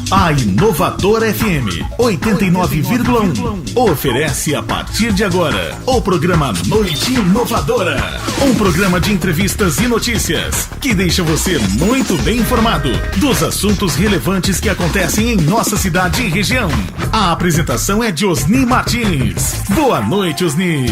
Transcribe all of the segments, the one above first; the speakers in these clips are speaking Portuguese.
A Inovadora FM 89,1 oferece a partir de agora o programa Noite Inovadora. Um programa de entrevistas e notícias que deixa você muito bem informado dos assuntos relevantes que acontecem em nossa cidade e região. A apresentação é de Osni Martins. Boa noite, Osni.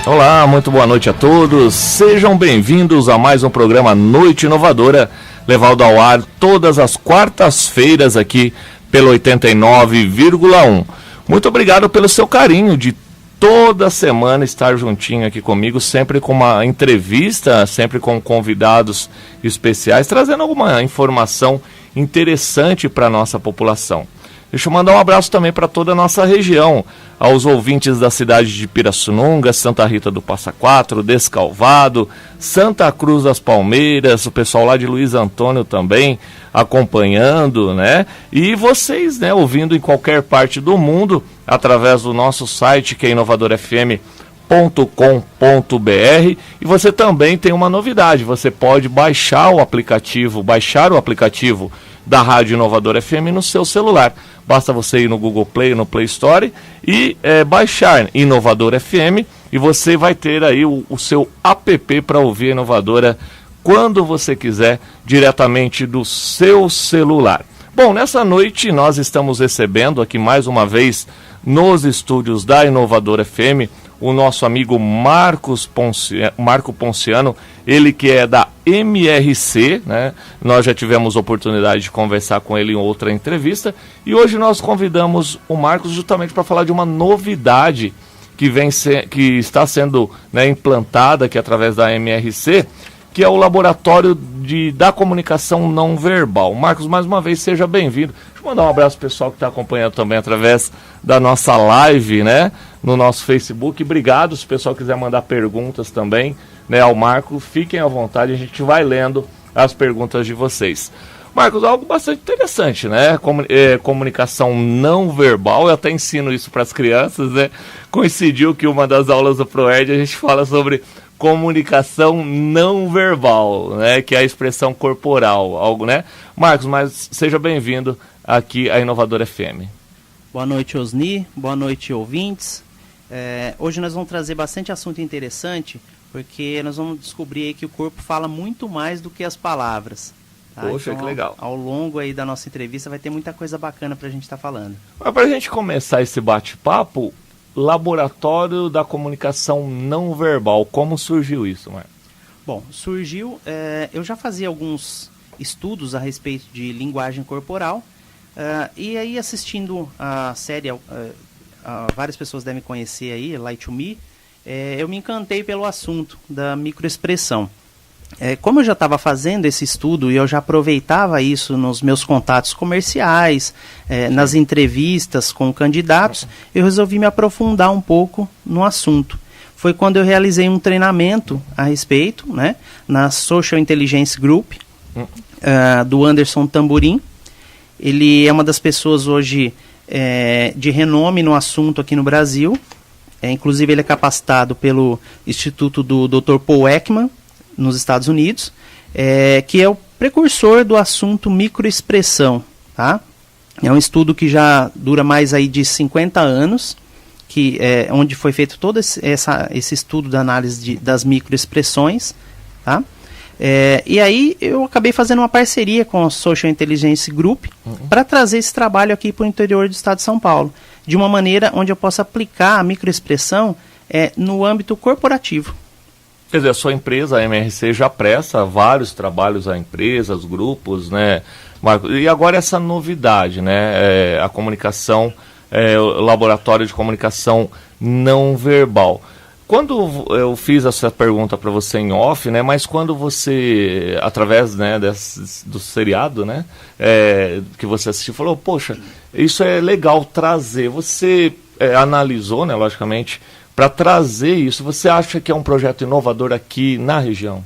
Olá, muito boa noite a todos. Sejam bem-vindos a mais um programa Noite Inovadora, levado ao ar todas as quartas-feiras aqui pelo 89,1. Muito obrigado pelo seu carinho de toda semana estar juntinho aqui comigo, sempre com uma entrevista, sempre com convidados especiais, trazendo alguma informação interessante para a nossa população. Deixa eu mandar um abraço também para toda a nossa região, aos ouvintes da cidade de Pirassununga, Santa Rita do Passa Quatro, Descalvado, Santa Cruz das Palmeiras, o pessoal lá de Luiz Antônio também acompanhando, né? E vocês, né, ouvindo em qualquer parte do mundo, através do nosso site, que é inovadorfm.com.br. E você também tem uma novidade, você pode baixar o aplicativo da Rádio Inovadora FM no seu celular. Basta você ir no Google Play, no Play Store e baixar Inovadora FM, e você vai ter aí o seu app para ouvir a Inovadora quando você quiser, diretamente do seu celular. Bom, nessa noite nós estamos recebendo aqui mais uma vez nos estúdios da Inovadora FM o nosso amigo Marco Ponciano, ele que é da MRC, né? Nós já tivemos oportunidade de conversar com ele em outra entrevista, e hoje nós convidamos o Marcos justamente para falar de uma novidade que está sendo, né, implantada aqui através da MRC, que é o Laboratório da Comunicação Não Verbal. Marcos, mais uma vez, seja bem-vindo. Deixa eu mandar um abraço pro pessoal que está acompanhando também através da nossa live, né, no nosso Facebook. Obrigado, se o pessoal quiser mandar perguntas também, né, ao Marco, fiquem à vontade, a gente vai lendo as perguntas de vocês. Marcos, algo bastante interessante, né? Comunicação não verbal, eu até ensino isso para as crianças, né? Coincidiu que uma das aulas do ProErd a gente fala sobre comunicação não verbal, né? Que é a expressão corporal, algo, né? Marcos, mas seja bem-vindo aqui à Inovadora FM. Boa noite, Osni. Boa noite, ouvintes. Hoje nós vamos trazer bastante assunto interessante, porque nós vamos descobrir aí que o corpo fala muito mais do que as palavras. Tá? Poxa, então, que legal. Ao longo aí da nossa entrevista vai ter muita coisa bacana pra gente estar falando. Mas pra gente começar esse bate-papo, Laboratório da Comunicação Não Verbal, como surgiu isso, Marcos? Bom, surgiu, eu já fazia alguns estudos a respeito de linguagem corporal, e aí assistindo a série, várias pessoas devem conhecer aí, Light to Me, eu me encantei pelo assunto da microexpressão. Como eu já estava fazendo esse estudo e eu já aproveitava isso nos meus contatos comerciais, nas entrevistas com candidatos, eu resolvi me aprofundar um pouco no assunto. Foi quando eu realizei um treinamento a respeito, né, na Social Intelligence Group, do Anderson Tamburim. Ele é uma das pessoas hoje de renome no assunto aqui no Brasil. Inclusive ele é capacitado pelo Instituto do Dr. Paul Ekman, nos Estados Unidos, que é o precursor do assunto microexpressão, tá? É um estudo que já dura mais aí de 50 anos, onde foi feito todo esse estudo da análise das microexpressões, tá? E aí eu acabei fazendo uma parceria com a Social Intelligence Group para trazer esse trabalho aqui para o interior do estado de São Paulo, de uma maneira onde eu possa aplicar a microexpressão no âmbito corporativo. Quer dizer, a sua empresa, a MRC, já presta vários trabalhos a empresas, grupos, né, Marcos? E agora essa novidade, né, a comunicação, o Laboratório de Comunicação Não Verbal. Quando eu fiz essa pergunta para você em off, né, mas quando você, através, né, do seriado, né, que você assistiu, falou, poxa, isso é legal trazer. Você analisou, né, logicamente, para trazer isso. Você acha que é um projeto inovador aqui na região?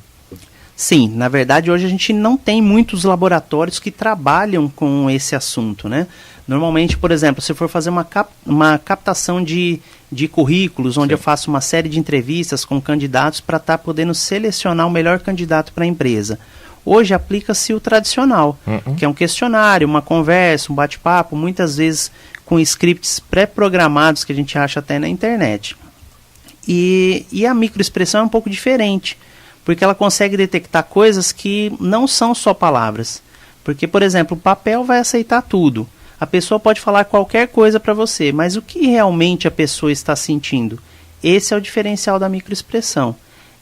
Sim, na verdade hoje a gente não tem muitos laboratórios que trabalham com esse assunto, né? Normalmente, por exemplo, se for fazer uma captação de currículos, onde eu faço uma série de entrevistas com candidatos para estar podendo selecionar o melhor candidato para a empresa. Hoje aplica-se o tradicional, que é um questionário, uma conversa, um bate-papo, muitas vezes com scripts pré-programados que a gente acha até na internet. E a microexpressão é um pouco diferente, porque ela consegue detectar coisas que não são só palavras. Porque, por exemplo, o papel vai aceitar tudo. A pessoa pode falar qualquer coisa para você, mas o que realmente a pessoa está sentindo? Esse é o diferencial da microexpressão.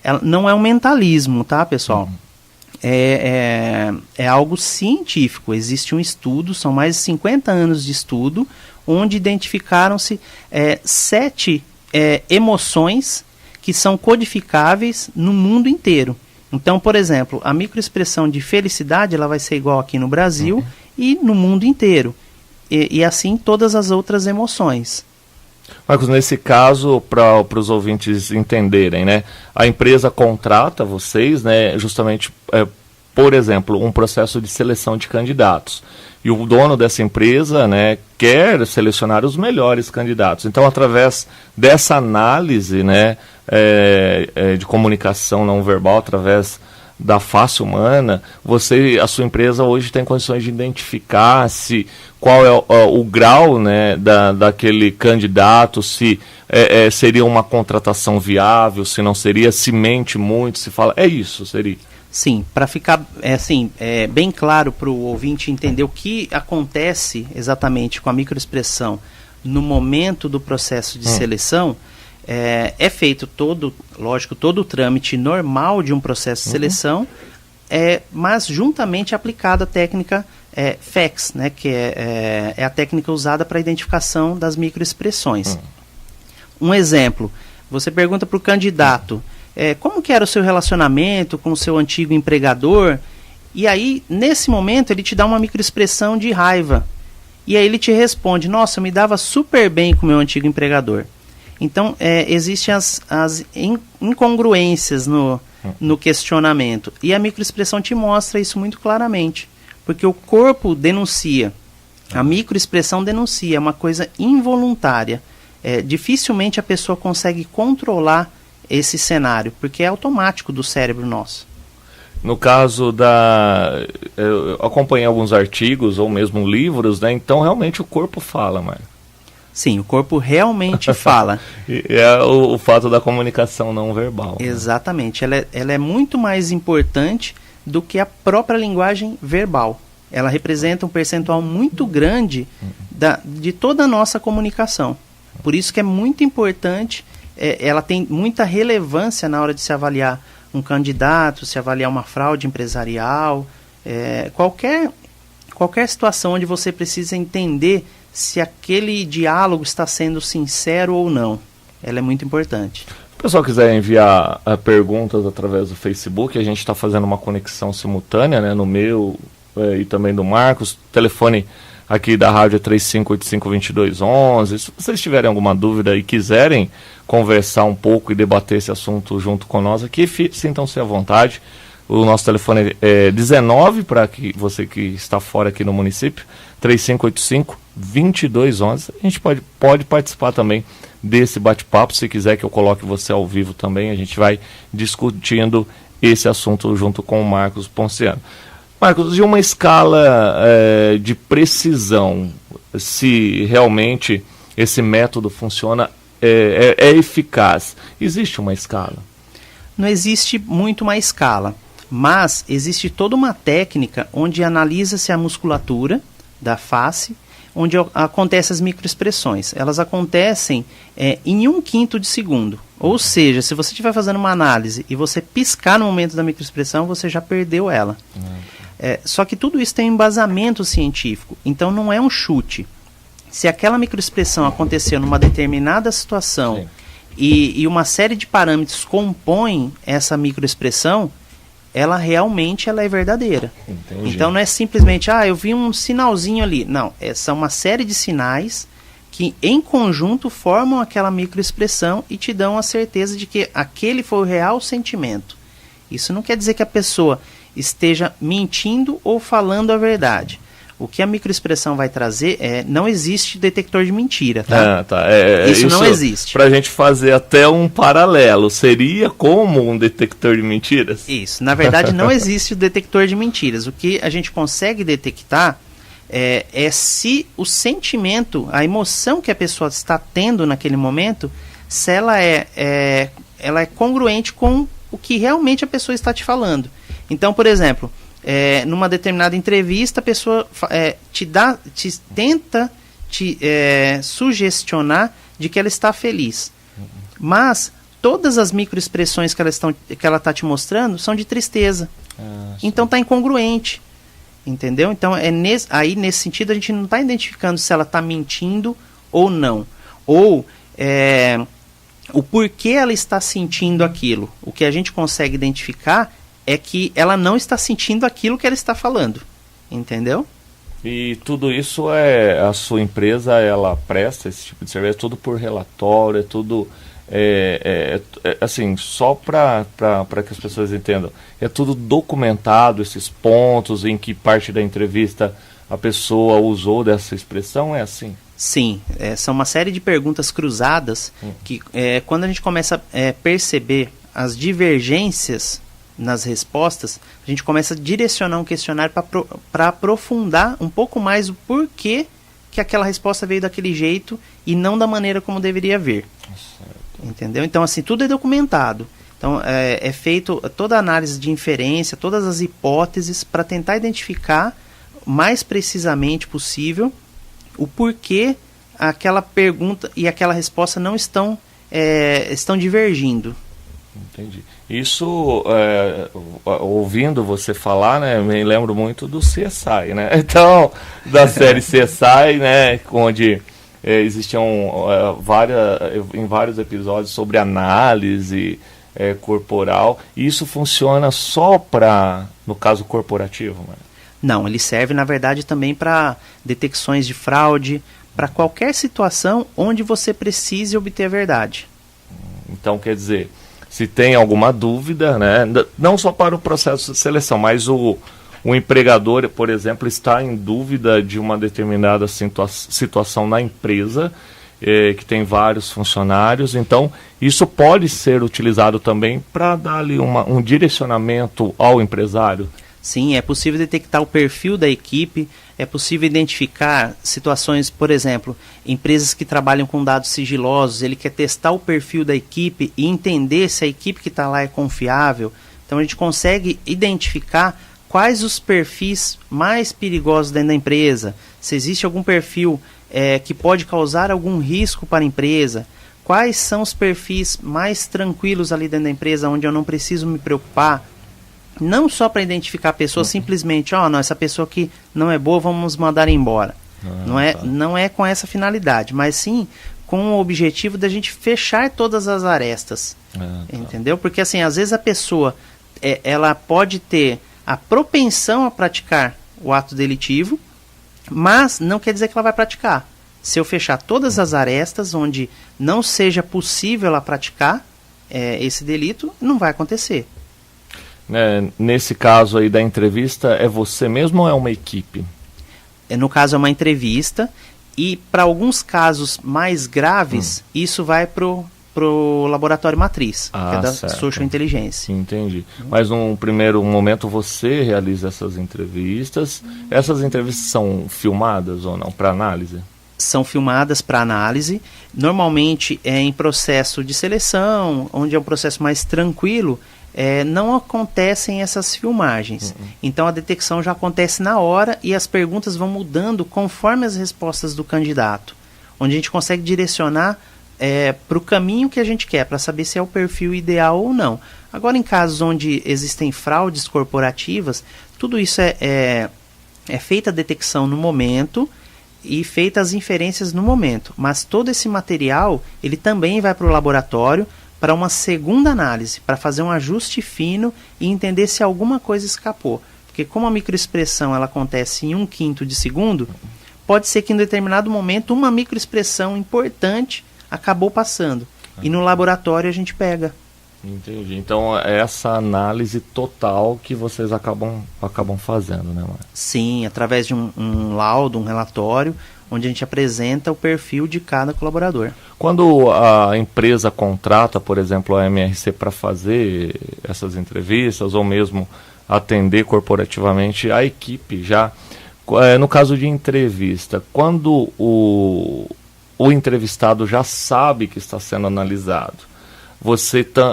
Ela não é um mentalismo, tá, pessoal? É algo científico. Existe um estudo, são mais de 50 anos de estudo, onde identificaram-se 7 emoções que são codificáveis no mundo inteiro. Então, por exemplo, a microexpressão de felicidade ela vai ser igual aqui no Brasil e no mundo inteiro. E assim todas as outras emoções. Marcos, nesse caso, para os ouvintes entenderem, né, a empresa contrata vocês, né, justamente, por exemplo, um processo de seleção de candidatos. E o dono dessa empresa, né, quer selecionar os melhores candidatos. Então, através dessa análise, né, de comunicação não verbal, através da face humana, a sua empresa hoje tem condições de identificar qual é o grau, né, daquele candidato, se seria uma contratação viável, se não seria, se mente muito, se fala, seria. Sim, para ficar bem claro para o ouvinte entender o que acontece exatamente com a microexpressão no momento do processo de seleção, é feito todo o trâmite normal de um processo de seleção, mas juntamente aplicada a técnica FACS, né, que é a técnica usada para a identificação das microexpressões. Um exemplo, você pergunta para o candidato, como que era o seu relacionamento com o seu antigo empregador? E aí, nesse momento, ele te dá uma microexpressão de raiva. E aí ele te responde, nossa, eu me dava super bem com o meu antigo empregador. Então, existem as incongruências no questionamento. E a microexpressão te mostra isso muito claramente. Porque o corpo denuncia, a microexpressão denuncia, é uma coisa involuntária. Dificilmente a pessoa consegue controlar esse cenário, porque é automático do cérebro nosso. No caso eu acompanhei alguns artigos ou mesmo livros, né? Então realmente o corpo fala, Marcos. Sim, o corpo realmente fala. É o fato da comunicação não verbal. Exatamente, né? Ela é muito mais importante do que a própria linguagem verbal. Ela representa um percentual muito grande de toda a nossa comunicação. Por isso que é muito importante, ela tem muita relevância na hora de se avaliar um candidato, se avaliar uma fraude empresarial, qualquer situação onde você precisa entender se aquele diálogo está sendo sincero ou não. Ela é muito importante. Se o pessoal quiser enviar perguntas através do Facebook, a gente está fazendo uma conexão simultânea, né, no meu e também do Marcos. O telefone aqui da rádio é 3585-2211. Se vocês tiverem alguma dúvida e quiserem conversar um pouco e debater esse assunto junto com nós aqui, sintam-se à vontade. O nosso telefone é 19, para você que está fora aqui no município, 3585-2211. A gente pode participar também desse bate-papo, se quiser que eu coloque você ao vivo também. A gente vai discutindo esse assunto junto com o Marcos Ponciano. Marcos, de uma escala de precisão, se realmente esse método funciona, é eficaz, existe uma escala? Não existe muito uma escala, mas existe toda uma técnica onde analisa-se a musculatura da face, onde acontecem as microexpressões. Elas acontecem em 1/5 de segundo. Ou seja, se você estiver fazendo uma análise e você piscar no momento da microexpressão, você já perdeu ela. Só que tudo isso tem um embasamento científico, então não é um chute. Se aquela microexpressão aconteceu numa determinada situação e uma série de parâmetros compõem essa microexpressão, ela realmente é verdadeira. Entendi. Então não é simplesmente, eu vi um sinalzinho ali. Não, são uma série de sinais que em conjunto formam aquela microexpressão e te dão a certeza de que aquele foi o real sentimento. Isso não quer dizer que a pessoa esteja mentindo ou falando a verdade. O que a microexpressão vai trazer não existe detector de mentira, tá? Isso não existe. Para a gente fazer até um paralelo, seria como um detector de mentiras? Isso, na verdade não existe o detector de mentiras. O que a gente consegue detectar é se o sentimento, a emoção que a pessoa está tendo naquele momento, se ela ela é congruente com o que realmente a pessoa está te falando. Então, por exemplo, numa determinada entrevista, a pessoa tenta te sugestionar de que ela está feliz. Mas todas as microexpressões que ela está te mostrando são de tristeza. Então está incongruente. Entendeu? Então, nesse sentido, a gente não está identificando se ela está mentindo ou não. Ou o porquê ela está sentindo aquilo. O que a gente consegue identificar é que ela não está sentindo aquilo que ela está falando. Entendeu? E tudo isso a sua empresa, ela presta esse tipo de serviço, é tudo por relatório, é tudo... assim, só para que as pessoas entendam, é tudo documentado, esses pontos em que parte da entrevista a pessoa usou dessa expressão, é assim? Sim, são uma série de perguntas cruzadas que quando a gente começa a perceber as divergências nas respostas, a gente começa a direcionar um questionário para aprofundar um pouco mais o porquê que aquela resposta veio daquele jeito e não da maneira como deveria vir. Entendeu? Então, assim, tudo é documentado. Então, é feito toda a análise de inferência, todas as hipóteses para tentar identificar mais precisamente possível o porquê aquela pergunta e aquela resposta não estão divergindo. Entendi. Isso, ouvindo você falar, né, me lembro muito do CSI, né? Então, da série CSI, né, onde existiam em vários episódios sobre análise corporal. E isso funciona só para, no caso corporativo, né? Não, ele serve, na verdade, também para detecções de fraude, para qualquer situação onde você precise obter a verdade. Então, quer dizer, se tem alguma dúvida, né, não só para o processo de seleção, mas o empregador, por exemplo, está em dúvida de uma determinada situação na empresa, que tem vários funcionários, então isso pode ser utilizado também para dar ali um direcionamento ao empresário. Sim, é possível detectar o perfil da equipe, é possível identificar situações, por exemplo, empresas que trabalham com dados sigilosos, ele quer testar o perfil da equipe e entender se a equipe que está lá é confiável. Então a gente consegue identificar quais os perfis mais perigosos dentro da empresa, se existe algum perfil que pode causar algum risco para a empresa, quais são os perfis mais tranquilos ali dentro da empresa, onde eu não preciso me preocupar. Não só para identificar a pessoa, simplesmente, não, essa pessoa aqui não é boa, vamos mandar embora. Não é com essa finalidade, mas sim com o objetivo da gente fechar todas as arestas. Entendeu? Porque assim, às vezes a pessoa ela pode ter a propensão a praticar o ato delitivo, mas não quer dizer que ela vai praticar. Se eu fechar todas as arestas onde não seja possível ela praticar esse delito, não vai acontecer. Nesse caso aí da entrevista, é você mesmo ou é uma equipe? No caso é uma entrevista, e para alguns casos mais graves, isso vai pro laboratório matriz, que é da Social Intelligence. Entendi. Mas num primeiro momento você realiza essas entrevistas. Essas entrevistas são filmadas ou não, para análise? São filmadas para análise. Normalmente é em processo de seleção, onde é um processo mais tranquilo, não acontecem essas filmagens. Então a detecção já acontece na hora e as perguntas vão mudando conforme as respostas do candidato, onde a gente consegue direcionar para o caminho que a gente quer, para saber se é o perfil ideal ou não. Agora, em casos onde existem fraudes corporativas, tudo isso é feita a detecção no momento e feitas as inferências no momento, mas todo esse material ele também vai para o laboratório para uma segunda análise, para fazer um ajuste fino e entender se alguma coisa escapou. Porque como a microexpressão ela acontece em 1/5 de segundo, pode ser que em determinado momento uma microexpressão importante acabou passando. E no laboratório a gente pega. Entendi. Então, é essa análise total que vocês acabam fazendo, né, Marcos? Sim, através de um laudo, um relatório, onde a gente apresenta o perfil de cada colaborador. Quando a empresa contrata, por exemplo, a MRC para fazer essas entrevistas, ou mesmo atender corporativamente a equipe já, no caso de entrevista, quando o entrevistado já sabe que está sendo analisado,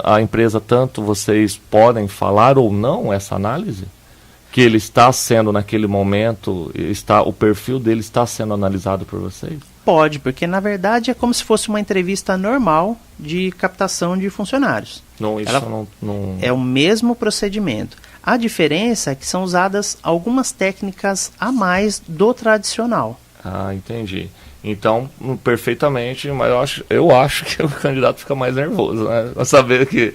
a empresa, tanto vocês podem falar ou não essa análise? Que ele está sendo naquele momento, o perfil dele está sendo analisado por vocês? Pode, porque na verdade é como se fosse uma entrevista normal de captação de funcionários. É o mesmo procedimento. A diferença é que são usadas algumas técnicas a mais do tradicional. Ah, entendi. Então, perfeitamente, mas eu acho que o candidato fica mais nervoso, né? Pra saber que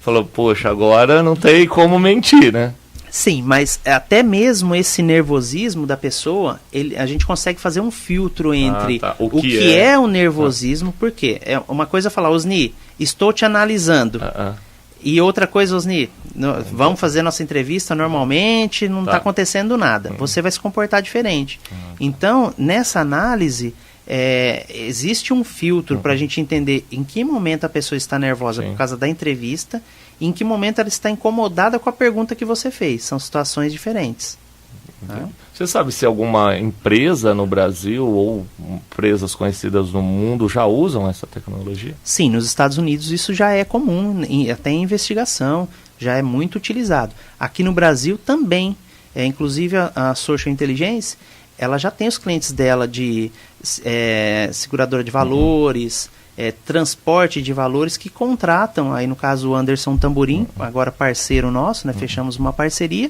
falou, poxa, agora não tem como mentir, né? Sim, mas até mesmo esse nervosismo da pessoa, a gente consegue fazer um filtro entre o que é o nervosismo, porque é uma coisa falar, Osni, estou te analisando. E outra coisa, Osni, vamos fazer nossa entrevista normalmente, não está acontecendo nada. Você vai se comportar diferente. Então, nessa análise, existe um filtro para a gente entender em que momento a pessoa está nervosa por causa da entrevista e em que momento ela está incomodada com a pergunta que você fez. São situações diferentes. Tá? Você sabe se alguma empresa no Brasil ou empresas conhecidas no mundo já usam essa tecnologia? Sim, nos Estados Unidos isso já é comum, até em investigação, já é muito utilizado. Aqui no Brasil também, inclusive a Social Intelligence, ela já tem os clientes dela de seguradora de valores, transporte de valores que contratam, aí no caso o Anderson Tamborim, agora parceiro nosso, né, fechamos uma parceria,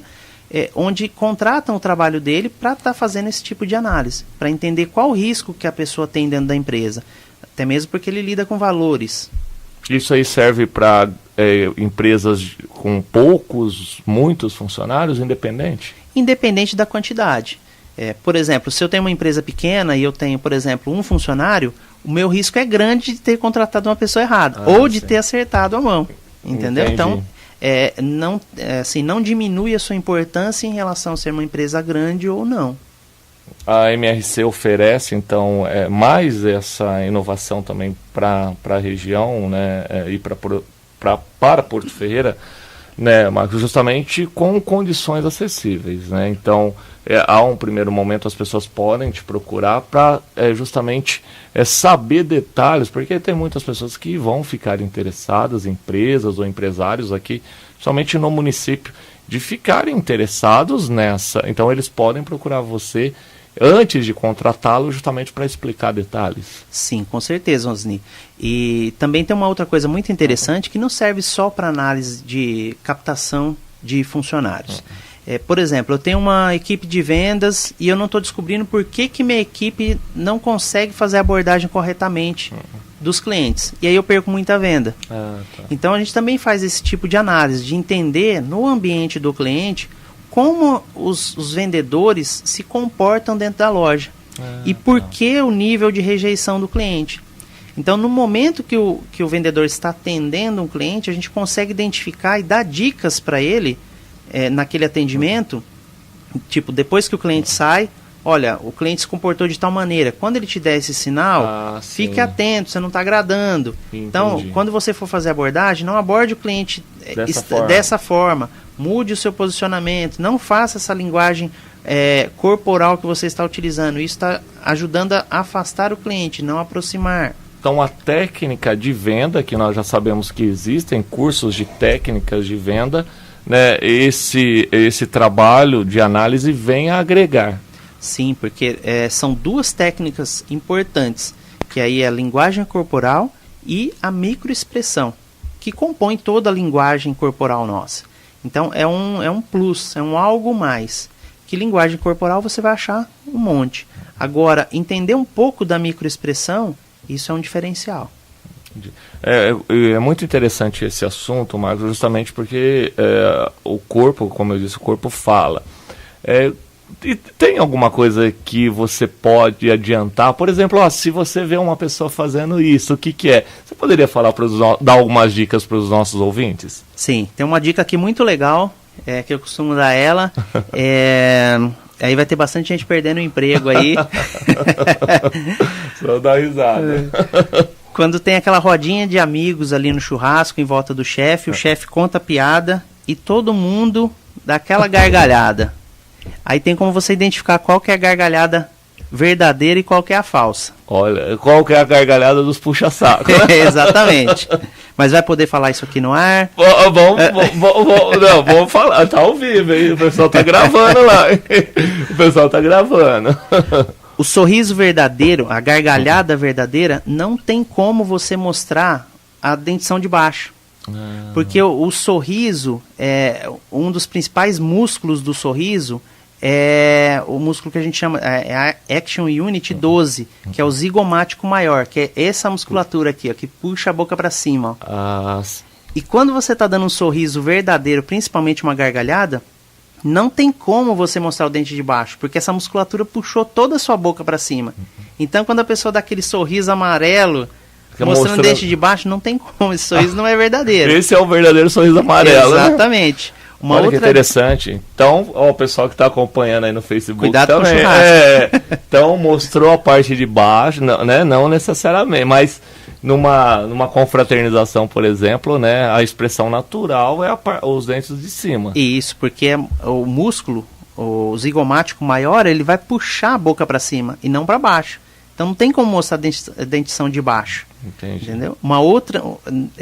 onde contratam o trabalho dele para estar fazendo esse tipo de análise, para entender qual o risco que a pessoa tem dentro da empresa, até mesmo porque ele lida com valores. Isso aí serve para empresas com muitos funcionários, independente? Independente da quantidade. Por exemplo, se eu tenho uma empresa pequena e eu tenho, por exemplo, um funcionário, o meu risco é grande de ter contratado uma pessoa errada, ou de ter acertado a mão, entendeu? Entendi. Então, não diminui a sua importância em relação a ser uma empresa grande ou não. A MRC oferece, então, mais essa inovação também para a região, né, e para Porto Ferreira, né, Marcos, justamente com condições acessíveis, né? Então, a um primeiro momento as pessoas podem te procurar para justamente saber detalhes, porque tem muitas pessoas que vão ficar interessadas, empresas ou empresários aqui, somente no município, de ficarem interessados nessa. Então, eles podem procurar você antes de contratá-lo, justamente para explicar detalhes. Sim, com certeza, Osni. E também tem uma outra coisa muito interessante que não serve só para análise de captação de funcionários. Por exemplo, eu tenho uma equipe de vendas e eu não estou descobrindo por que minha equipe não consegue fazer a abordagem corretamente dos clientes. E aí eu perco muita venda. Então a gente também faz esse tipo de análise, de entender no ambiente do cliente como os vendedores se comportam dentro da loja e por que o nível de rejeição do cliente. Então, no momento que o vendedor está atendendo um cliente, a gente consegue identificar e dar dicas para ele naquele atendimento, tipo, depois que o cliente sai, olha, o cliente se comportou de tal maneira, quando ele te der esse sinal, fique atento, você não está agradando. Entendi. Então, quando você for fazer a abordagem, não aborde o cliente dessa forma. Mude o seu posicionamento, não faça essa linguagem corporal que você está utilizando. Isso está ajudando a afastar o cliente, não aproximar. Então, a técnica de venda, que nós já sabemos que existem cursos de técnicas de venda, né, esse trabalho de análise vem a agregar. Sim, porque são duas técnicas importantes, que aí é a linguagem corporal e a microexpressão, que compõe toda a linguagem corporal nossa. Então, é um plus, é um algo mais. Que linguagem corporal você vai achar um monte. Agora, entender um pouco da microexpressão, isso é um diferencial. É muito interessante esse assunto, Marcos, justamente porque o corpo, como eu disse, o corpo fala. E tem alguma coisa que você pode adiantar? Por exemplo, se você vê uma pessoa fazendo isso, o que que é? Você poderia falar dar algumas dicas para os nossos ouvintes? Sim, tem uma dica aqui muito legal, que eu costumo dar ela. Aí vai ter bastante gente perdendo o emprego aí. Só dá risada. Quando tem aquela rodinha de amigos ali no churrasco, em volta do chefe, o chefe conta a piada e todo mundo dá aquela gargalhada. Aí tem como você identificar qual que é a gargalhada verdadeira e qual que é a falsa. Olha, qual que é a gargalhada dos puxa-saco? Exatamente. Mas vai poder falar isso aqui no ar? Vamos falar, tá ao vivo, hein? O pessoal tá gravando lá. O pessoal tá gravando. O sorriso verdadeiro, a gargalhada verdadeira, não tem como você mostrar a dentição de baixo. Porque o sorriso, um dos principais músculos do sorriso é o músculo que a gente chama a Action Unit 12, que é o zigomático maior, que é essa musculatura aqui, ó, que puxa a boca para cima. Ó. E quando você está dando um sorriso verdadeiro, principalmente uma gargalhada, não tem como você mostrar o dente de baixo, porque essa musculatura puxou toda a sua boca para cima. Então, quando a pessoa dá aquele sorriso amarelo, mostrando o dente de baixo, não tem como, esse sorriso não é verdadeiro. Esse é o verdadeiro sorriso amarelo. Exatamente. Né? Olha que interessante. Então, o pessoal que está acompanhando aí no Facebook cuidado também, com o churrasco. Então, mostrou a parte de baixo, não necessariamente, mas numa confraternização, por exemplo, né, a expressão natural é os dentes de cima. Isso, porque o músculo, o zigomático maior, ele vai puxar a boca para cima e não para baixo. Então, não tem como mostrar a dentição de baixo. Entendi. Entendeu? Uma outra,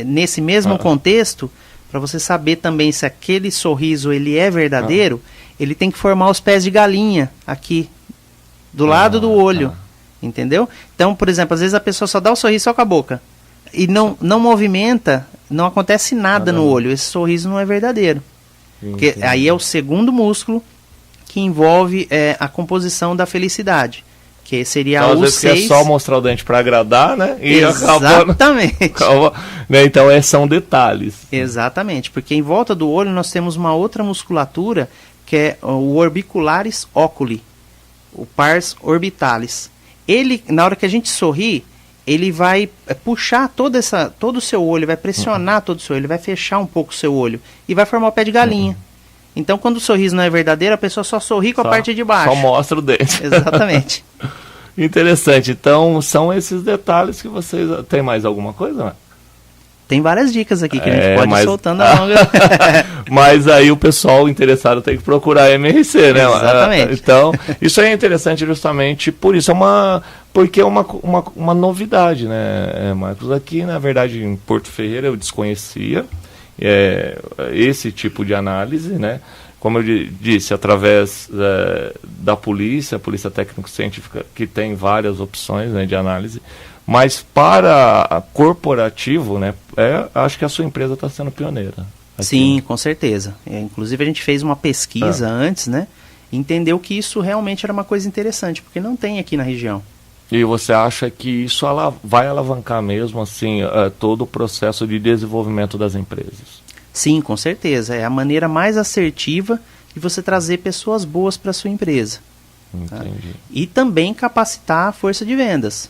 nesse mesmo contexto, para você saber também se aquele sorriso ele é verdadeiro, ele tem que formar os pés de galinha aqui, do lado do olho, entendeu? Então, por exemplo, às vezes a pessoa só dá o sorriso só com a boca e não movimenta, não acontece nada no olho, esse sorriso não é verdadeiro. Porque aí é o segundo músculo que envolve a composição da felicidade. Que seria então, o às vezes 6. é só mostrar o dente para agradar, né? E exatamente. Né? Então, são detalhes. Exatamente, porque em volta do olho nós temos uma outra musculatura, que é o orbicularis oculi, o pars orbitalis. Ele, na hora que a gente sorri, ele vai puxar todo o seu olho, vai pressionar todo o seu olho, ele vai fechar um pouco o seu olho e vai formar o pé de galinha. Então, quando o sorriso não é verdadeiro, a pessoa só sorri com a parte de baixo. Só mostra o dente. Exatamente. Interessante. Então, são esses detalhes que vocês... Tem mais alguma coisa, né? Tem várias dicas aqui que a gente pode ir soltando ao longo. Mas aí o pessoal interessado tem que procurar a MRC, né? Exatamente. Então, isso aí é interessante justamente por isso. Porque é uma novidade, né, Marcos? Aqui, na verdade, em Porto Ferreira, eu desconhecia esse tipo de análise, né? Como eu disse, através da polícia técnico-científica, que tem várias opções, né, de análise, mas para corporativo, né, acho que a sua empresa está sendo pioneira. Aqui. Sim, com certeza. Inclusive a gente fez uma pesquisa antes, né? E entendeu que isso realmente era uma coisa interessante, porque não tem aqui na região. E você acha que isso vai alavancar mesmo assim todo o processo de desenvolvimento das empresas? Sim, com certeza. É a maneira mais assertiva de você trazer pessoas boas para a sua empresa. Entendi. Tá? E também capacitar a força de vendas.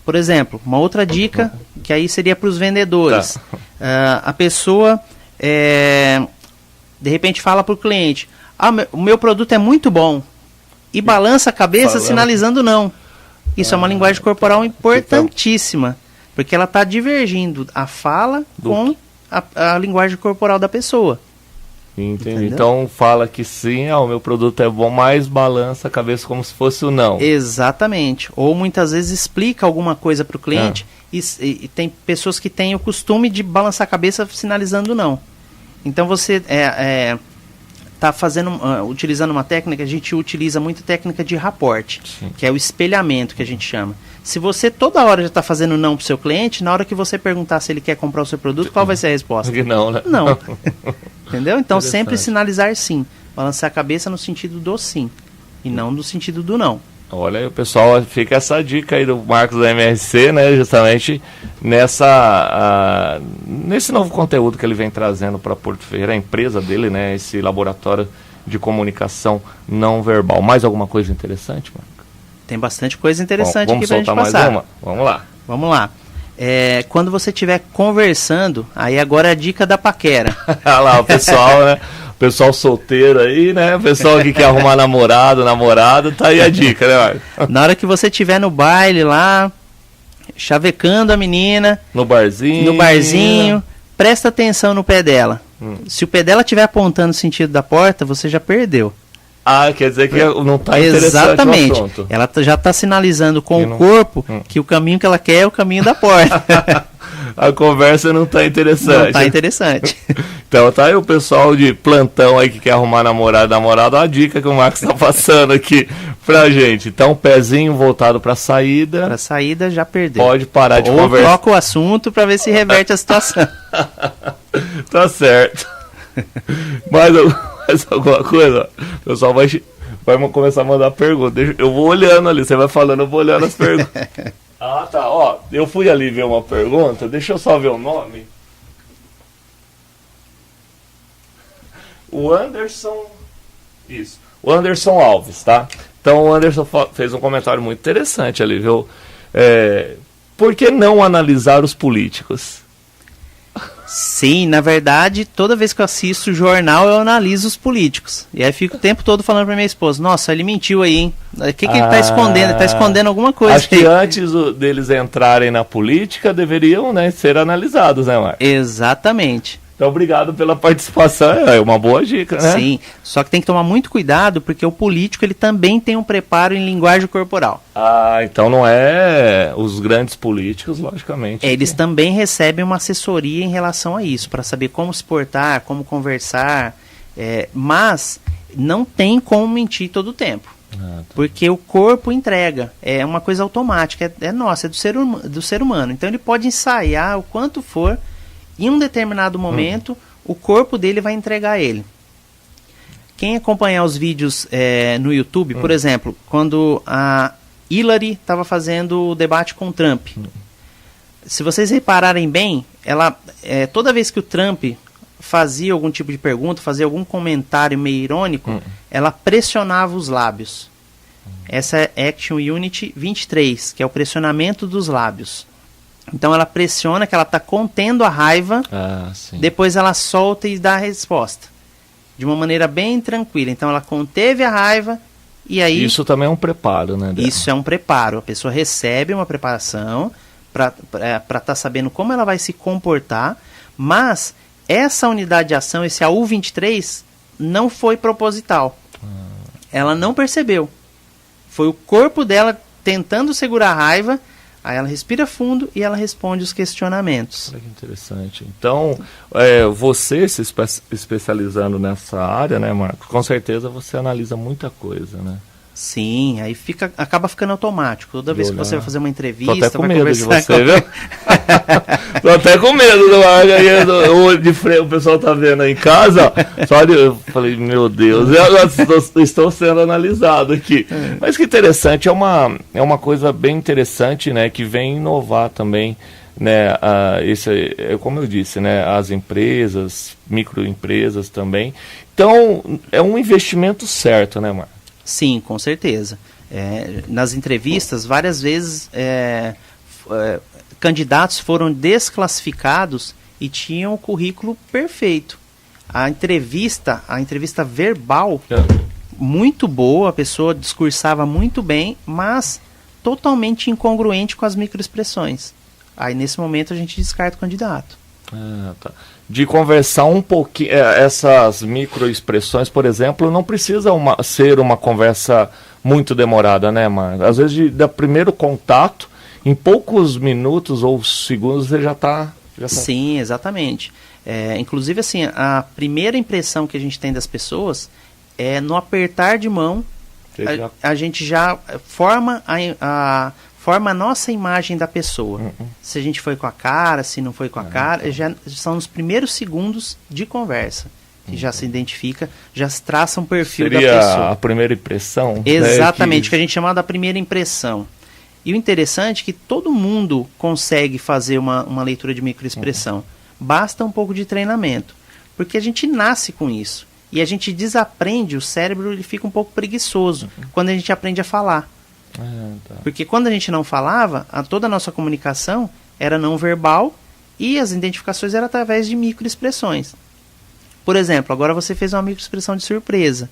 Por exemplo, uma outra dica que aí seria para os vendedores. A pessoa, de repente, fala para o cliente, o meu produto é muito bom. E balança a cabeça sinalizando não. Isso é uma linguagem corporal importantíssima, porque ela está divergindo a fala com a linguagem corporal da pessoa. Entendi. Entendeu? Então fala que sim, o meu produto é bom, mas balança a cabeça como se fosse o não. Exatamente. Ou muitas vezes explica alguma coisa para o cliente e tem pessoas que têm o costume de balançar a cabeça sinalizando não. Então você está utilizando uma técnica, a gente utiliza muito técnica de rapport, que é o espelhamento que a gente chama. Se você toda hora já está fazendo não para o seu cliente, na hora que você perguntar se ele quer comprar o seu produto, qual vai ser a resposta? Não, né? Não. Entendeu? Então sempre sinalizar sim. Balançar a cabeça no sentido do sim e não no sentido do não. Olha aí, pessoal, fica essa dica aí do Marcos da MRC, né? Justamente nesse novo conteúdo que ele vem trazendo para Porto Ferreira, a empresa dele, né? Esse laboratório de comunicação não verbal. Mais alguma coisa interessante, Marco? Tem bastante coisa interessante. Bom, aqui pra gente passar. Vamos soltar mais uma? Vamos lá. Vamos lá. Quando você estiver conversando, aí agora é a dica da paquera. Olha lá, o pessoal, né? O pessoal solteiro aí, né? O pessoal que quer arrumar namorado, tá aí a dica, né, Marco? Na hora que você estiver no baile lá, chavecando a menina, no barzinho, presta atenção no pé dela. Se o pé dela estiver apontando no sentido da porta, você já perdeu. Ah, quer dizer que não está interessante. Exatamente. O assunto. Ela já está sinalizando com o corpo que o caminho que ela quer é o caminho da porta. A conversa não está interessante. Não está interessante. Então tá aí o pessoal de plantão aí que quer arrumar namorado, a dica que o Marcos está passando aqui pra gente. Então, pezinho voltado pra saída. Pra saída já perdeu. Pode parar de conversar. Ou troca o assunto para ver se reverte a situação. Tá certo. Mais alguma coisa? O pessoal vai começar a mandar perguntas. Eu vou olhando ali, você vai falando, eu vou olhando as perguntas. Ah, tá. Ó, eu fui ali ver uma pergunta, deixa eu só ver o nome. O Anderson. Isso. O Anderson Alves, tá? Então o Anderson fez um comentário muito interessante ali, viu? Por que não analisar os políticos? Sim, na verdade, toda vez que eu assisto o jornal, eu analiso os políticos. E aí fico o tempo todo falando pra minha esposa, nossa, ele mentiu aí, hein? O que ele tá escondendo? Ele tá escondendo alguma coisa. Acho que antes deles entrarem na política, deveriam, né, ser analisados, né, Marcos? Exatamente. Então, obrigado pela participação, é uma boa dica, né? Sim, só que tem que tomar muito cuidado, porque o político ele também tem um preparo em linguagem corporal. Ah, então não é os grandes políticos, logicamente. Eles também recebem uma assessoria em relação a isso, para saber como se portar, como conversar, mas não tem como mentir todo o tempo. Tá. Porque o corpo entrega, é uma coisa automática, é nossa, é do ser humano. Então ele pode ensaiar o quanto for. Em um determinado momento, o corpo dele vai entregar ele. Quem acompanhar os vídeos no YouTube, por exemplo, quando a Hillary estava fazendo o debate com o Trump, se vocês repararem bem, ela, toda vez que o Trump fazia algum tipo de pergunta, fazia algum comentário meio irônico, ela pressionava os lábios. Essa é Action Unit 23, que é o pressionamento dos lábios. Então ela pressiona que ela está contendo a raiva, depois ela solta e dá a resposta. De uma maneira bem tranquila. Então ela conteve a raiva e aí... Isso também é um preparo, né? Dela? Isso é um preparo. A pessoa recebe uma preparação para estar sabendo como ela vai se comportar, mas essa unidade de ação, esse AU-23, não foi proposital. Ela não percebeu. Foi o corpo dela tentando segurar a raiva. Aí ela respira fundo e ela responde os questionamentos. Olha que interessante. Então, você se especializando nessa área, né, Marcos? Com certeza você analisa muita coisa, né? Sim, aí acaba ficando automático. Toda vez que você vai fazer uma entrevista... Tô até com medo de você, viu? Tô até com medo do Marcos. O pessoal tá vendo aí em casa, ó. Só eu falei, meu Deus, eu estou sendo analisado aqui. Mas que interessante, é uma coisa bem interessante, né? Que vem inovar também, né? Como eu disse, né? As empresas, microempresas também. Então, é um investimento certo, né, Marcos? Sim, com certeza. Nas entrevistas, várias vezes candidatos foram desclassificados e tinham o currículo perfeito. A entrevista verbal, muito boa, a pessoa discursava muito bem, mas totalmente incongruente com as microexpressões. Aí, nesse momento, a gente descarta o candidato. Tá. De conversar um pouquinho, essas microexpressões, por exemplo, não precisa ser uma conversa muito demorada, né, Marcos? Às vezes, do primeiro contato, em poucos minutos ou segundos, você já está... Sim, exatamente. Inclusive, assim, a primeira impressão que a gente tem das pessoas é no apertar de mão, a gente já forma a nossa imagem da pessoa. Se a gente foi com a cara, se não foi com a cara, já são os primeiros segundos de conversa. Que já se identifica, já se traça um perfil da pessoa. Seria a primeira impressão? Exatamente, que a gente chama da primeira impressão. E o interessante é que todo mundo consegue fazer uma leitura de microexpressão. Basta um pouco de treinamento. Porque a gente nasce com isso. E a gente desaprende, o cérebro ele fica um pouco preguiçoso quando a gente aprende a falar. Tá. Porque quando a gente não falava, toda a nossa comunicação era não verbal e as identificações eram através de microexpressões. Por exemplo, agora você fez uma microexpressão de surpresa.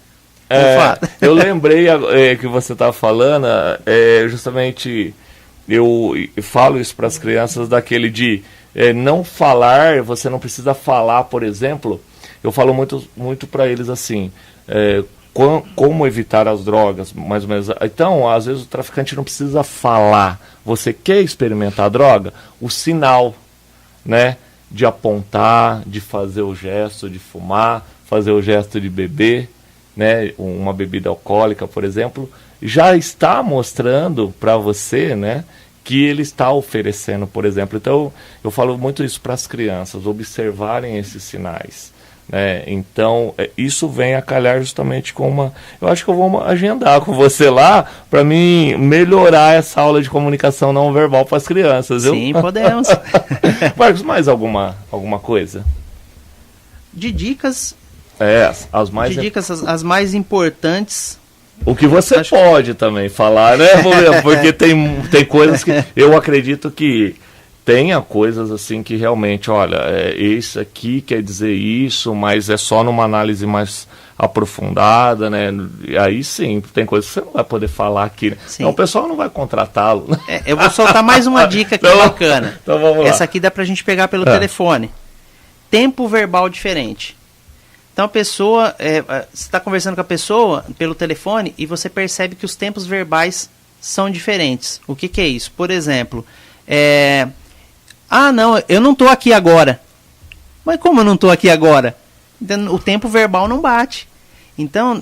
Eu lembrei que você estava falando, justamente eu falo isso para as crianças daquele de não falar, você não precisa falar, por exemplo, eu falo muito para eles assim, como evitar as drogas, mais ou menos. Então, às vezes o traficante não precisa falar. Você quer experimentar a droga? O sinal, né? De apontar, de fazer o gesto de fumar, fazer o gesto de beber, né? Uma bebida alcoólica, por exemplo, já está mostrando para você, né? Que ele está oferecendo, por exemplo. Então, eu falo muito isso para as crianças, observarem esses sinais. Então, isso vem a calhar justamente com uma... Eu acho que eu vou agendar com você lá para mim melhorar essa aula de comunicação não verbal para as crianças, viu? Sim, podemos. Marcos, mais alguma coisa? De dicas... as mais importantes... O que você pode também falar, né? Porque tem coisas que eu acredito que... Tenha coisas assim que realmente, olha, isso aqui quer dizer isso, mas é só numa análise mais aprofundada, né? E aí sim, tem coisas que você não vai poder falar aqui, né? Então o pessoal não vai contratá-lo. Eu vou soltar mais uma dica aqui bacana. Então vamos lá. Essa aqui dá pra gente pegar pelo telefone. Tempo verbal diferente. Então a pessoa, você está conversando com a pessoa pelo telefone e você percebe que os tempos verbais são diferentes. O que é isso? Por exemplo, não, eu não estou aqui agora. Mas como eu não estou aqui agora? Então, o tempo verbal não bate. Então,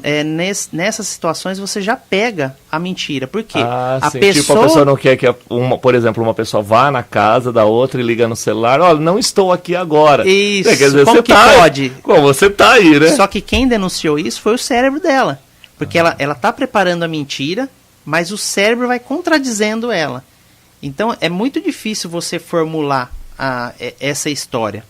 nessas situações você já pega a mentira. Por quê? A pessoa não quer que, por exemplo, uma pessoa vá na casa da outra e liga no celular. Olha, não estou aqui agora. Isso, quer dizer, como que pode? Como você está aí, né? Só que quem denunciou isso foi o cérebro dela. Porque ela está preparando a mentira, mas o cérebro vai contradizendo ela. Então, é muito difícil você formular essa história.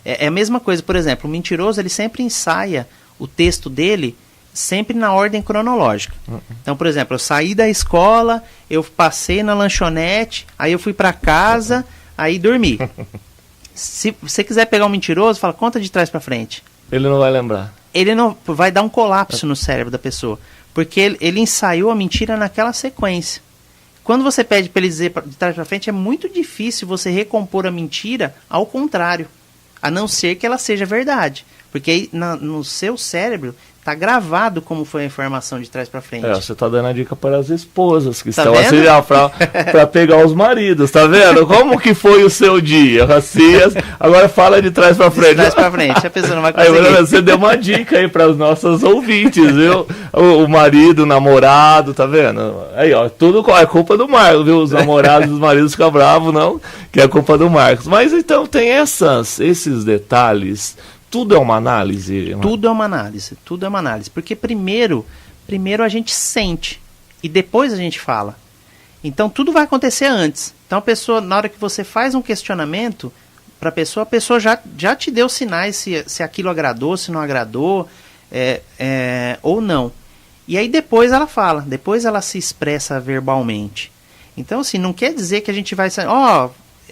É a mesma coisa, por exemplo, o mentiroso ele sempre ensaia o texto dele sempre na ordem cronológica. Então, por exemplo, eu saí da escola, eu passei na lanchonete, aí eu fui para casa, aí dormi. Se você quiser pegar um mentiroso, fala, conta de trás para frente. Ele não vai lembrar. Ele não vai dar um colapso no cérebro da pessoa, porque ele ensaiou a mentira naquela sequência. Quando você pede para ele dizer de trás para frente, é muito difícil você recompor a mentira ao contrário, a não ser que ela seja verdade. Porque aí no seu cérebro está gravado como foi a informação de trás para frente. Você está dando a dica para as esposas que estão assim, para pegar os maridos, tá vendo? Como que foi o seu dia? Assim, agora fala de trás para frente. De trás para frente, a pessoa não vai conseguir. Aí, você deu uma dica aí para os nossos ouvintes, viu? O marido, o namorado, tá vendo? Aí, ó, tudo é culpa do Marcos, viu? Os namorados, os maridos ficam bravos, não, que é culpa do Marcos. Mas então tem esses detalhes. Tudo é uma análise? Tudo é uma análise. Porque primeiro a gente sente e depois a gente fala. Então tudo vai acontecer antes. Então a pessoa, na hora que você faz um questionamento para a pessoa já te deu sinais se aquilo agradou, se não agradou, ou não. E aí depois ela fala, depois ela se expressa verbalmente. Então assim, não quer dizer que a gente vai...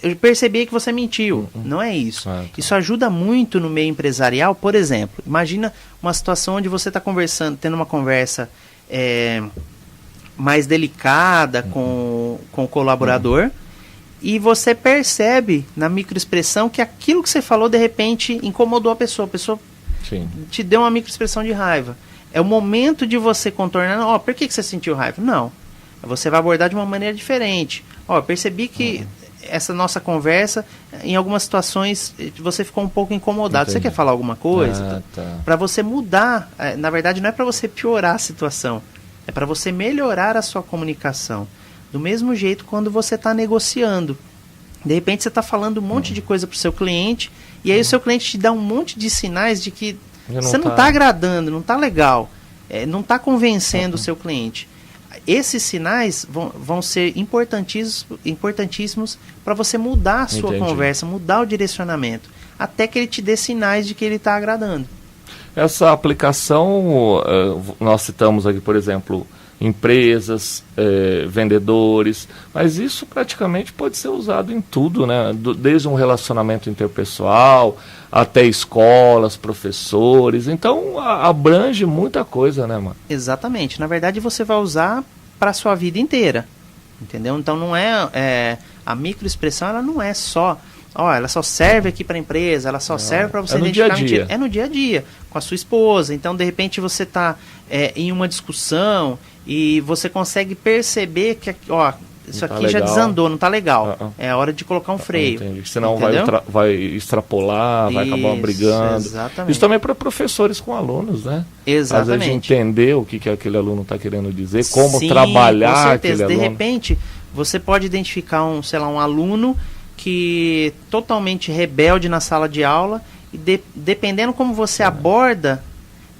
eu percebi que você mentiu. Não é isso. Isso ajuda muito no meio empresarial. Por exemplo, imagina uma situação onde você está tendo uma conversa mais delicada com o colaborador e você percebe na microexpressão que aquilo que você falou de repente incomodou a pessoa. A pessoa te deu uma microexpressão de raiva. É o momento de você contornar. Por que você sentiu raiva? Não. Você vai abordar de uma maneira diferente. Percebi que essa nossa conversa, em algumas situações, você ficou um pouco incomodado. Entendi. Você quer falar alguma coisa? Para você mudar, na verdade não é para você piorar a situação, é para você melhorar a sua comunicação. Do mesmo jeito quando você está negociando. De repente você está falando um monte de coisa para o seu cliente, e aí o seu cliente te dá um monte de sinais de que você não está agradando, não está legal, não está convencendo o seu cliente. Esses sinais vão ser importantíssimos para você mudar a sua conversa, mudar o direcionamento, até que ele te dê sinais de que ele está agradando. Essa aplicação, nós citamos aqui, por exemplo, empresas, vendedores, mas isso praticamente pode ser usado em tudo, né? Desde um relacionamento interpessoal até escolas, professores, então abrange muita coisa, né, mano? Exatamente, na verdade você vai usar para a sua vida inteira, entendeu? Então não a microexpressão, ela não é só, ela só serve aqui para a empresa, ela só serve para você identificar mentira. É no dia a dia, com a sua esposa. Então, de repente, você está em uma discussão e você consegue perceber que, isso aqui já desandou, não está legal. É a hora de colocar um freio. Entendi. Senão vai extrapolar, vai acabar brigando. Exatamente. Isso também é para professores com alunos, né? Exatamente. Às vezes entender o que aquele aluno está querendo dizer, como trabalhar com certeza. aquele aluno. De repente, você pode identificar um aluno que totalmente rebelde na sala de aula e dependendo como você aborda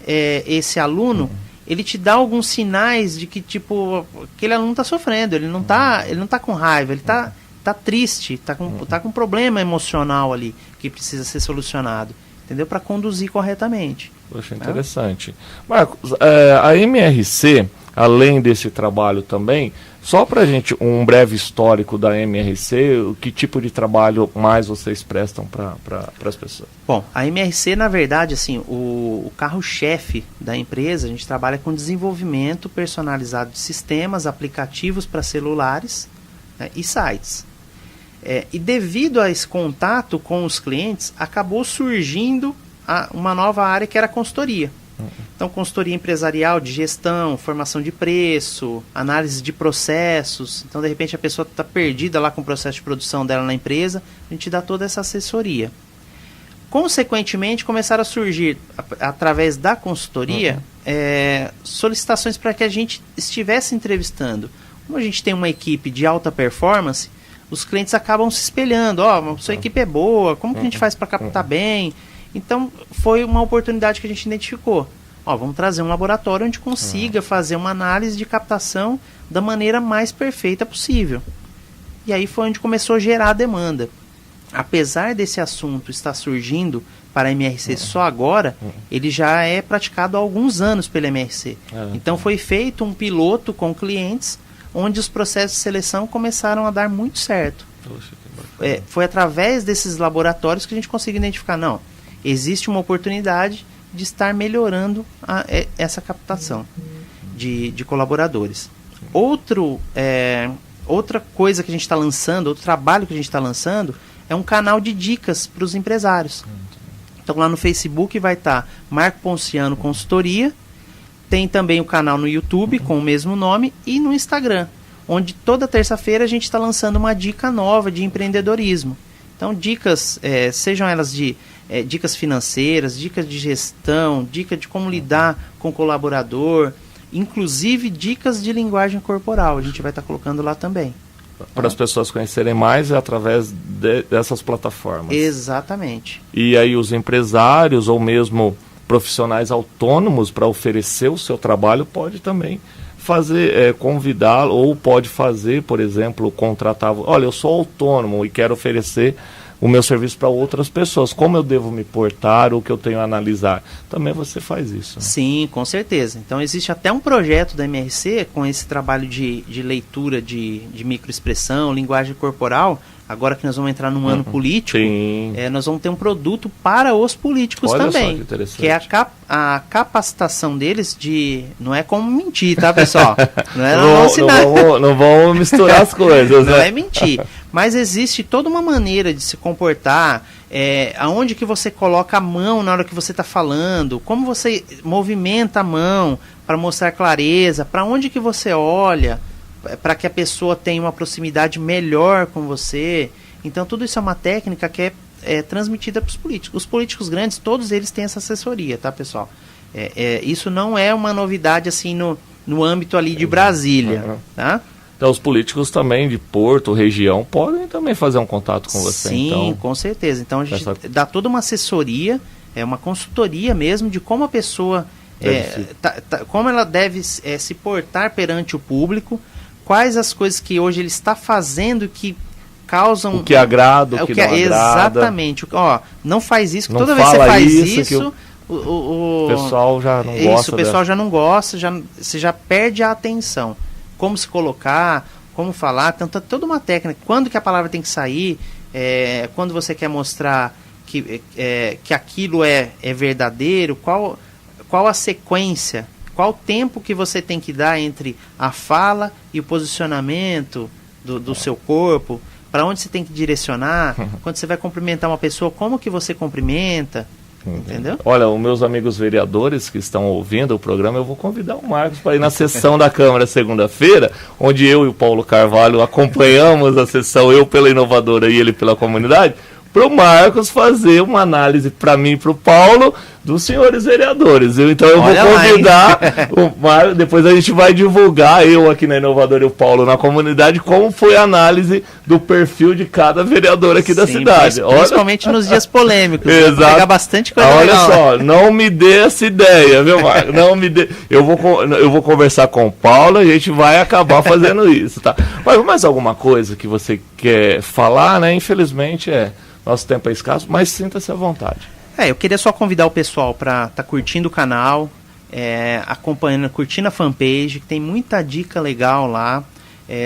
esse aluno, ele te dá alguns sinais de que tipo aquele aluno está sofrendo, ele não tá com raiva, ele tá triste, tá com um problema emocional ali que precisa ser solucionado, entendeu? Para conduzir corretamente. Poxa, interessante. Marcos, a MRC, além desse trabalho também, só para a gente um breve histórico da MRC, que tipo de trabalho mais vocês prestam para as pessoas? Bom, a MRC, na verdade, assim, o carro-chefe da empresa, a gente trabalha com desenvolvimento personalizado de sistemas, aplicativos para celulares, né, e sites. E devido a esse contato com os clientes, acabou surgindo uma nova área que era a consultoria. Então, consultoria empresarial de gestão, formação de preço, análise de processos. Então, de repente, a pessoa está perdida lá com o processo de produção dela na empresa, a gente dá toda essa assessoria. Consequentemente, começaram a surgir, através da consultoria, solicitações para que a gente estivesse entrevistando. Como a gente tem uma equipe de alta performance, os clientes acabam se espelhando. Sua equipe é boa, como que a gente faz para captar bem? Então, foi uma oportunidade que a gente identificou. Vamos trazer um laboratório onde consiga fazer uma análise de captação da maneira mais perfeita possível. E aí foi onde começou a gerar a demanda. Apesar desse assunto estar surgindo para a MRC só agora, ele já é praticado há alguns anos pela MRC. Então, foi feito um piloto com clientes, onde os processos de seleção começaram a dar muito certo. Foi através desses laboratórios que a gente conseguiu identificar, existe uma oportunidade de estar melhorando essa captação de colaboradores. Outra coisa que a gente está lançando, outro trabalho que a gente está lançando, é um canal de dicas para os empresários. Então lá no Facebook vai estar Marco Ponciano Consultoria, tem também o canal no YouTube com o mesmo nome e no Instagram, onde toda terça-feira a gente está lançando uma dica nova de empreendedorismo. Então dicas, sejam elas de dicas financeiras, dicas de gestão, dica de como lidar com o colaborador, inclusive dicas de linguagem corporal, a gente vai estar colocando lá também. Para as pessoas conhecerem mais através dessas plataformas. Exatamente. E aí os empresários ou mesmo profissionais autônomos para oferecer o seu trabalho pode também fazer, convidá-lo, ou pode fazer, por exemplo, contratar, olha, eu sou autônomo e quero oferecer o meu serviço para outras pessoas, como eu devo me portar, o que eu tenho a analisar. Também você faz isso, né? Sim, com certeza. Então existe até um projeto da MRC com esse trabalho de leitura de microexpressão, linguagem corporal. Agora que nós vamos entrar num ano político, nós vamos ter um produto para os políticos. Olha também, só que interessante. Que é a capacitação deles de... Não é como mentir, tá, pessoal? Não vamos misturar as coisas, né? Não é mentir. Mas existe toda uma maneira de se comportar, aonde que você coloca a mão na hora que você está falando, como você movimenta a mão para mostrar clareza, para onde que você olha, para que a pessoa tenha uma proximidade melhor com você. Então tudo isso é uma técnica que é transmitida para os políticos. Os políticos grandes, todos eles têm essa assessoria, tá, pessoal? Isso não é uma novidade assim no âmbito ali de Brasília, tá? Então os políticos também de Porto, região, podem também fazer um contato com você. Sim, então, com certeza. Então a gente dá toda uma assessoria, uma consultoria mesmo de como a pessoa, como ela deve se portar perante o público, quais as coisas que hoje ele está fazendo que causam... O que agrada, o que não agrada. Exatamente. Não faz isso, que toda vez que você faz isso O pessoal já não gosta. Isso, o pessoal já não gosta, você já perde a atenção. Como se colocar, como falar, toda uma técnica. Quando que a palavra tem que sair, quando você quer mostrar que aquilo é verdadeiro, qual a sequência, qual o tempo que você tem que dar entre a fala e o posicionamento do seu corpo, para onde você tem que direcionar, quando você vai cumprimentar uma pessoa, como que você cumprimenta, entendeu? Olha, os meus amigos vereadores que estão ouvindo o programa, eu vou convidar o Marcos para ir na sessão da Câmara segunda-feira, onde eu e o Paulo Carvalho acompanhamos a sessão, eu pela Inovadora e ele pela comunidade, para o Marcos fazer uma análise para mim e para o Paulo dos senhores vereadores. Então eu vou convidar o Marcos, depois a gente vai divulgar, eu aqui na Inovadora e o Paulo na comunidade, como foi a análise do perfil de cada vereador aqui da cidade. Principalmente nos dias polêmicos. Exato. Vai pegar bastante coisa legal. Olha só, não me dê essa ideia, viu, Marcos? Não me dê. Eu vou conversar com o Paulo e a gente vai acabar fazendo isso, tá? Mas mais alguma coisa que você quer falar, né? Infelizmente nosso tempo é escasso, mas sinta-se à vontade. Eu queria só convidar o pessoal para estar curtindo o canal, curtindo a fanpage, que tem muita dica legal lá.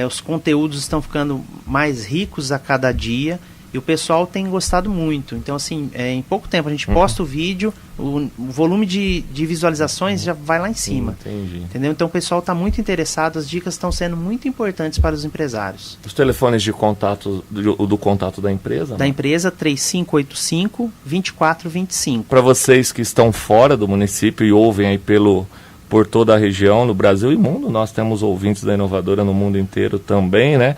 Os conteúdos estão ficando mais ricos a cada dia e o pessoal tem gostado muito. Então, assim, em pouco tempo a gente posta o vídeo, o volume de visualizações já vai lá em cima. Entendi. Entendeu? Então o pessoal está muito interessado, as dicas estão sendo muito importantes para os empresários. Os telefones de contato, do contato da empresa? Da empresa, 3585-2425. Para vocês que estão fora do município e ouvem aí por toda a região, no Brasil e mundo, nós temos ouvintes da Inovadora no mundo inteiro também, né?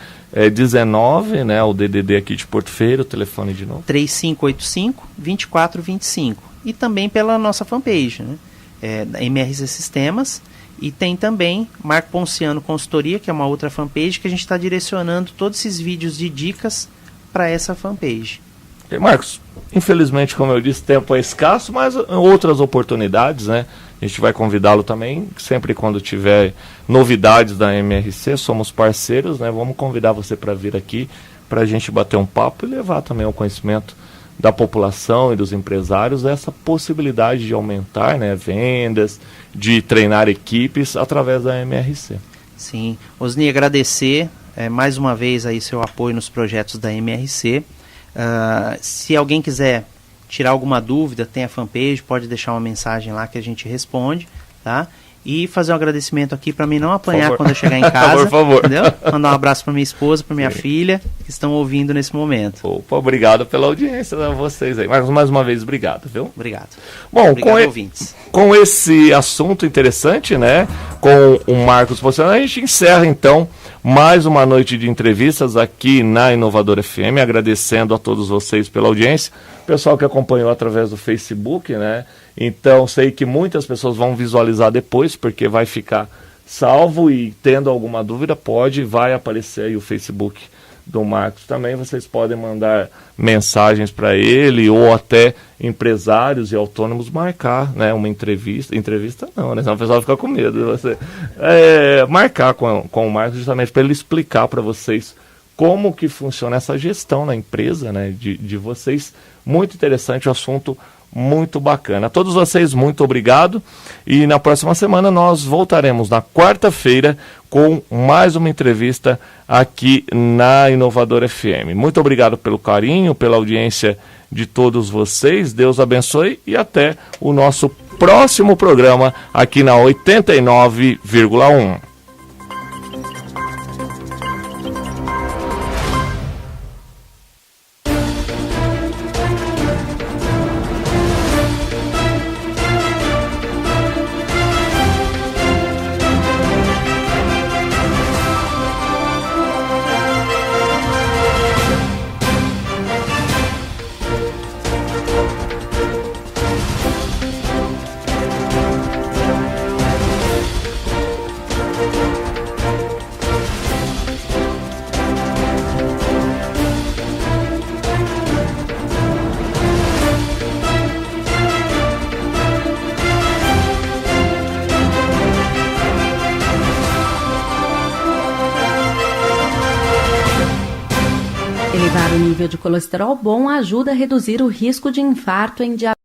19, né? O DDD aqui de Porto Ferreira, o telefone de novo. 3585-2425. E também pela nossa fanpage, né? Da MRC Sistemas. E tem também Marco Ponciano Consultoria, que é uma outra fanpage, que a gente está direcionando todos esses vídeos de dicas para essa fanpage. Marcos, infelizmente, como eu disse, tempo é escasso, mas outras oportunidades, né? A gente vai convidá-lo também, sempre quando tiver novidades da MRC, somos parceiros, né? Vamos convidar você para vir aqui, para a gente bater um papo e levar também ao conhecimento da população e dos empresários essa possibilidade de aumentar, né, vendas, de treinar equipes através da MRC. Sim, Osni, agradecer mais uma vez aí seu apoio nos projetos da MRC. Se alguém quiser tirar alguma dúvida, tem a fanpage, pode deixar uma mensagem lá que a gente responde, tá? E fazer um agradecimento aqui para mim não apanhar quando eu chegar em casa. Por favor. Entendeu? Mandar um abraço para minha esposa, para minha filha, que estão ouvindo nesse momento. Opa, obrigado pela audiência a vocês aí. Marcos, mais uma vez, obrigado, viu? Obrigado. Bom, ouvintes. Com esse assunto interessante, né? Com o Marcos Ponciano, a gente encerra então mais uma noite de entrevistas aqui na Inovadora FM, agradecendo a todos vocês pela audiência, pessoal que acompanhou através do Facebook, né? Então, sei que muitas pessoas vão visualizar depois, porque vai ficar salvo e tendo alguma dúvida, vai aparecer aí o Facebook do Marcos também, vocês podem mandar mensagens para ele ou até empresários e autônomos marcar, né, uma entrevista não, né, senão o pessoal fica com medo de você marcar com o Marcos justamente para ele explicar para vocês como que funciona essa gestão na empresa, né, de vocês. Muito interessante o assunto, muito bacana. A todos vocês, muito obrigado. E na próxima semana nós voltaremos na quarta-feira com mais uma entrevista aqui na Inovadora FM. Muito obrigado pelo carinho, pela audiência de todos vocês. Deus abençoe e até o nosso próximo programa aqui na 89,1. Elevar o nível de colesterol bom ajuda a reduzir o risco de infarto em diabetes.